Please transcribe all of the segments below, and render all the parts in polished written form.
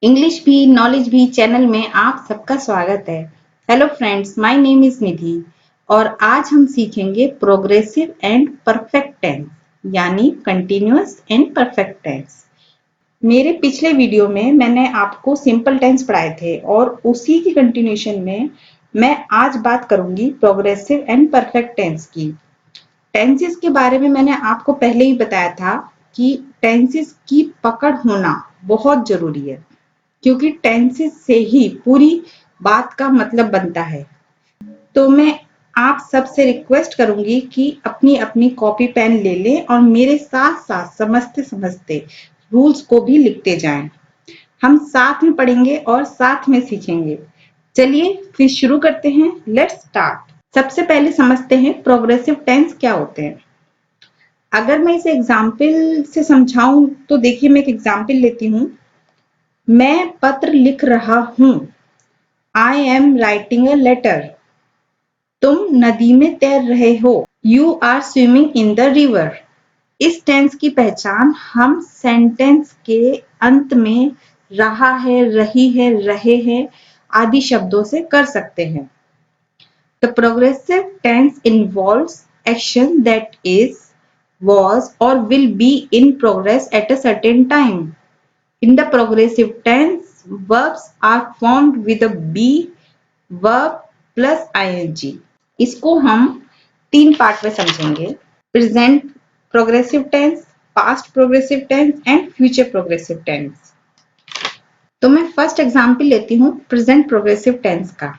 English भी knowledge भी channel में आप सबका स्वागत है। Hello friends, my name is Nidhi और आज हम सीखेंगे प्रोग्रेसिव एंड परफेक्ट टेंस यानी कंटिन्यूअस एंड परफेक्ट टेंस। मेरे पिछले वीडियो में मैंने आपको सिंपल टेंस पढ़ाए थे और उसी की कंटिन्यूएशन में मैं आज बात करूंगी प्रोग्रेसिव एंड परफेक्ट टेंस की। टेंसेस के बारे में मैंने आपको पहले ही बताया था कि टेंसेस की पकड़ होना बहुत जरूरी है, क्योंकि टेंसेस से ही पूरी बात का मतलब बनता है। तो मैं आप सबसे रिक्वेस्ट करूंगी कि अपनी अपनी कॉपी पेन ले लें और मेरे साथ साथ समझते समझते रूल्स को भी लिखते जाएं। हम साथ में पढ़ेंगे और साथ में सीखेंगे। चलिए फिर शुरू करते हैं। Let's start. सबसे पहले समझते हैं प्रोग्रेसिव टेंस क्या होते हैं। अगर मैं इसे एग्जाम्पल से समझाऊं तो देखिए, मैं एक एग्जाम्पल लेती हूँ। मैं पत्र लिख रहा हूँ। I am writing a letter. तुम नदी में तैर रहे हो। You are swimming in the river. इस टेंस की पहचान हम सेंटेंस के अंत में रहा है, रही है, रहे हैं आदि शब्दों से कर सकते हैं। The progressive tense involves action that is, was, or will be in progress at a certain time. In the progressive tense, verbs are formed with a be verb plus ing. इसको हम तीन पार्ट में समझेंगे: present progressive tense, past progressive tense and future progressive tense. तो मैं first example लेती हूँ present progressive tense का।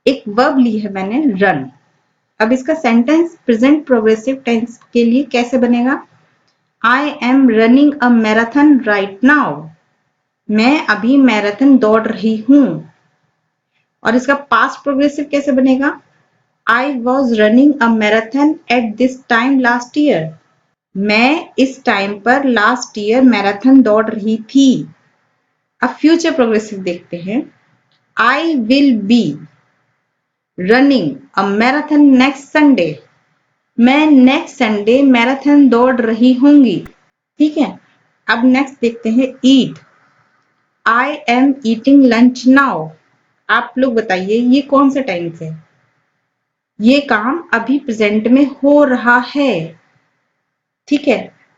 एक वर्ब ली है मैंने, रन। अब इसका सेंटेंस प्रेजेंट प्रोग्रेसिव टेंस के लिए कैसे बनेगा? I am running a marathon right now. मैं अभी मैराथन दौड़ रही हूँ। और इसका पास्ट प्रोग्रेसिव कैसे बनेगा? I was running a marathon at this time last year. मैं इस टाइम पर लास्ट ईयर मैराथन दौड़ रही थी। अब फ्यूचर प्रोग्रेसिव देखते हैं। I will be running a marathon next Sunday. मैं नेक्स्ट संडे मैराथन दौड़ रही होंगी। ठीक है। अब नेक्स्ट देखते हैं ईट। I am eating lunch now. आप लोग बताइए ये कौन सा टेंस है? ये काम अभी प्रेजेंट में हो रहा है। ठीक है,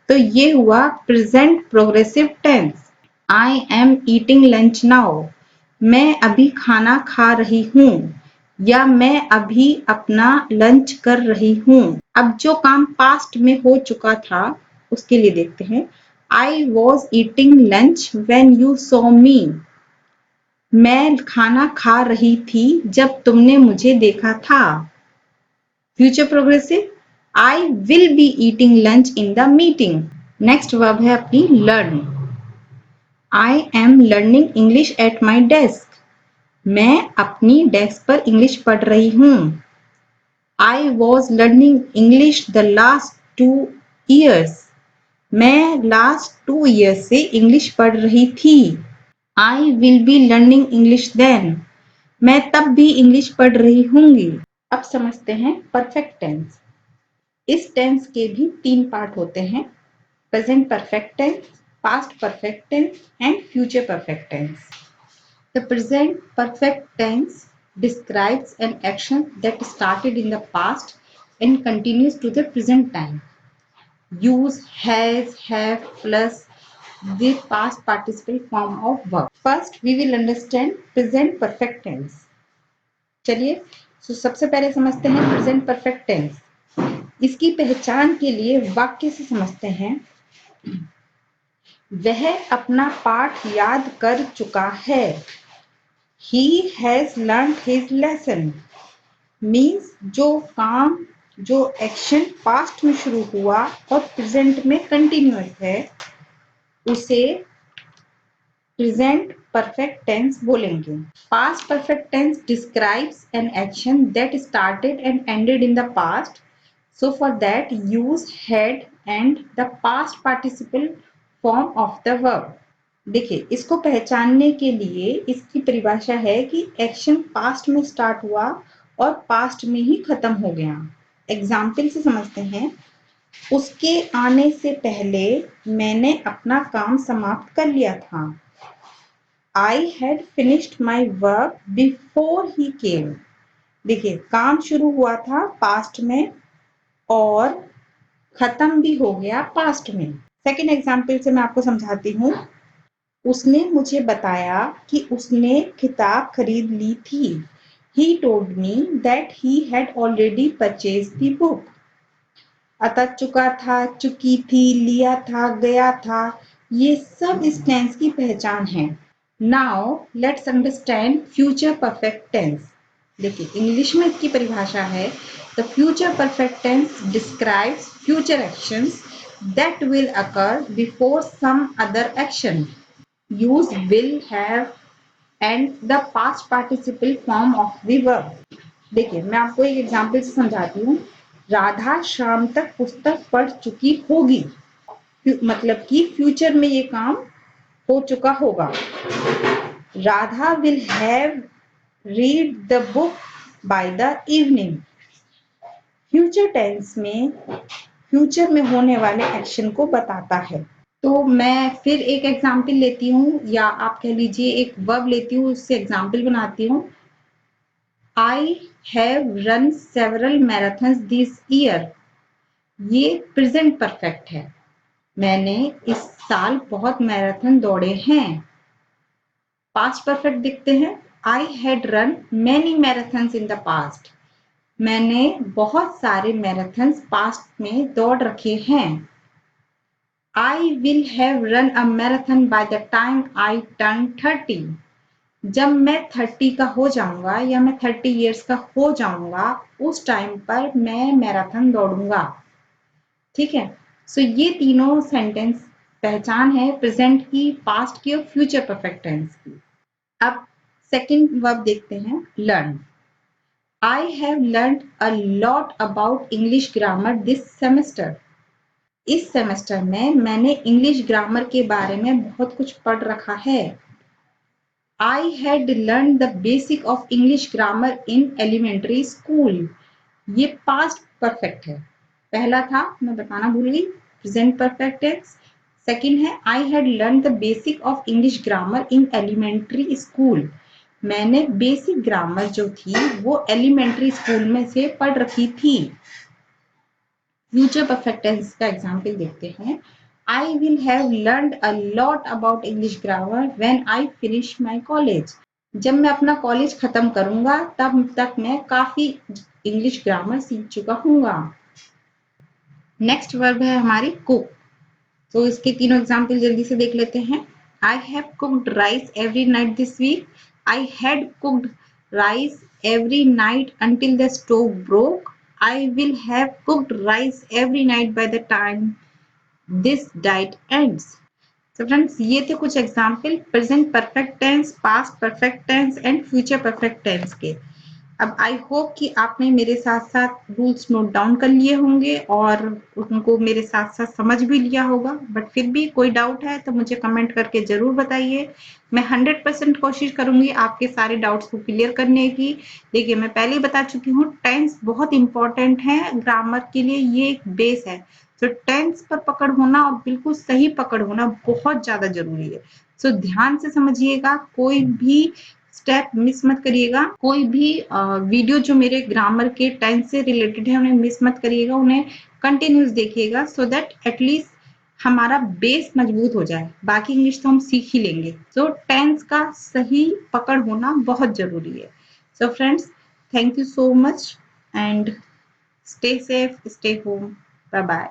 तो ये हुआ present progressive tense. I am eating lunch now. मैं अभी खाना खा रही हूँ या मैं अभी अपना लंच कर रही हूँ। अब जो काम पास्ट में हो चुका था उसके लिए देखते हैं। I was eating lunch when you saw me. मैं खाना खा रही थी जब तुमने मुझे देखा था। Future progressive, I will be eating lunch in the meeting. Next verb है अपनी learn. I am learning English at my desk. मैं अपनी डेस्क पर इंग्लिश पढ़ रही हूँ। I was learning English the last 2 years। मैं लास्ट 2 years से इंग्लिश पढ़ रही थी। I will be learning English then. मैं तब भी इंग्लिश पढ़ रही होंगी। अब समझते हैं परफेक्ट टेंस। इस टेंस के भी तीन पार्ट होते हैं: present perfect tense, past perfect tense and future perfect tense. The present perfect tense describes an action that started in the past and continues to the present time. Use has, have plus the past participle form of verb. First, we will understand present perfect tense. चलिए, तो सबसे पहले समझते हैं present perfect tense. इसकी पहचान के लिए वाक्य से समझते हैं। वह अपना पाठ याद कर चुका है। He has learned his lesson means जो काम, जो एक्शन पास्ट में शुरू हुआ और प्रेजेंट में कंटिन्यूअस है उसे प्रेजेंट परफेक्ट टेंस बोलेंगे। Past perfect tense describes an action that started and ended in the past, so for that use had and the past participle form of the verb. देखिए, इसको पहचानने के लिए इसकी परिभाषा है कि एक्शन पास्ट में स्टार्ट हुआ और पास्ट में ही खत्म हो गया। एग्जाम्पल से समझते हैं। उसके आने से पहले मैंने अपना काम समाप्त कर लिया था। I had finished my work before he came. देखिए काम शुरू हुआ था पास्ट में और खत्म भी हो गया पास्ट में। सेकेंड एग्जाम्पल से मैं आपको समझाती हूँ। उसने मुझे बताया कि उसने किताब खरीद ली थी। He told me that he had already purchased the book. अतः चुका था, चुकी थी, लिया था, गया था, ये सब इस टेंस की पहचान है। Now let's understand future perfect tense. देखिए इंग्लिश में इसकी परिभाषा है, the future perfect tense describes future actions that will occur before some other action. Use will, have and the past participle form of the verb. देखिए मैं आपको एक example से समझाती हूँ। राधा शाम तक पुस्तक पढ़ चुकी होगी, मतलब कि फ्यूचर में ये काम हो चुका होगा। Radha will have read the book by the evening. Future tense में फ्यूचर में होने वाले एक्शन को बताता है। तो मैं फिर एक एग्जाम्पल लेती हूँ, या आप कह लीजिए एक वर्ब लेती हूँ, उससे एग्जाम्पल बनाती हूँ। I have run several marathons this year. ये प्रेजेंट परफेक्ट है। मैंने इस साल बहुत मैराथन दौड़े हैं। पास्ट परफेक्ट देखते हैं। I had run many marathons in the past. मैंने बहुत सारे मैराथन्स पास्ट में दौड़ रखे हैं। I will have run a marathon by the time I turn 30। जब मैं 30 का हो जाऊंगा या मैं 30 ईयर्स का हो जाऊंगा, उस टाइम पर मैं मैराथन दौड़ूंगा। ठीक है। सो ये तीनों सेंटेंस पहचान है प्रेजेंट की, पास्ट की और फ्यूचर परफेक्ट टेंस की। अब सेकंड वर्ब देखते हैं, learn. I have learn a lot about English grammar this semester. इस सेमेस्टर में मैंने इंग्लिश ग्रामर के बारे में बहुत कुछ पढ़ रखा है। I had learned the basic of English grammar in elementary school. ये past perfect है। पहला था, मैं बताना भूल गई, present perfect tense। सेकंड है I had learned the basic of English grammar in elementary school. मैंने बेसिक ग्रामर जो थी वो एलिमेंट्री स्कूल में से पढ़ रखी थी। फ्यूचर परफेक्ट टेंस का एग्जाम्पल देखते हैं। I will have learned a lot about English grammar when I finish my college. जब मैं अपना कॉलेज खत्म करूंगा तब तक मैं काफी इंग्लिश ग्रामर सीख चुका हूँगा। नेक्स्ट वर्ब है हमारी कुक। तो इसके तीनों एग्जाम्पल जल्दी से देख लेते हैं। I have cooked rice every night this week. I had cooked rice every night until the stove broke. I will have cooked rice every night by the time this diet ends. So friends, ये थे कुछ example present perfect tense, past perfect tense and future perfect tense के। अब I hope कि आपने मेरे साथ साथ रूल्स नोट डाउन कर लिए होंगे और उनको मेरे साथ साथ समझ भी लिया होगा। बट फिर भी कोई डाउट है तो मुझे कमेंट करके जरूर बताइए। मैं 100% कोशिश करूंगी आपके सारे डाउट्स को क्लियर करने की। देखिए मैं पहले ही बता चुकी हूँ, टेंस बहुत इंपॉर्टेंट है ग्रामर के लिए, ये एक बेस है। तो टेंस पर पकड़ होना और बिल्कुल सही पकड़ होना बहुत ज्यादा जरूरी है। सो ध्यान से समझिएगा, कोई भी स्टेप मिस मत करिएगा। कोई भी वीडियो जो मेरे ग्रामर के टेंस से रिलेटेड है उन्हें मिस मत करिएगा, उन्हें कंटिन्यूस देखिएगा सो दैट एटलीस्ट हमारा बेस मजबूत हो जाए। बाकी इंग्लिश तो हम सीख ही लेंगे। सो टेंस का सही पकड़ होना बहुत जरूरी है। So friends, thank you so much and stay safe, stay home, bye bye.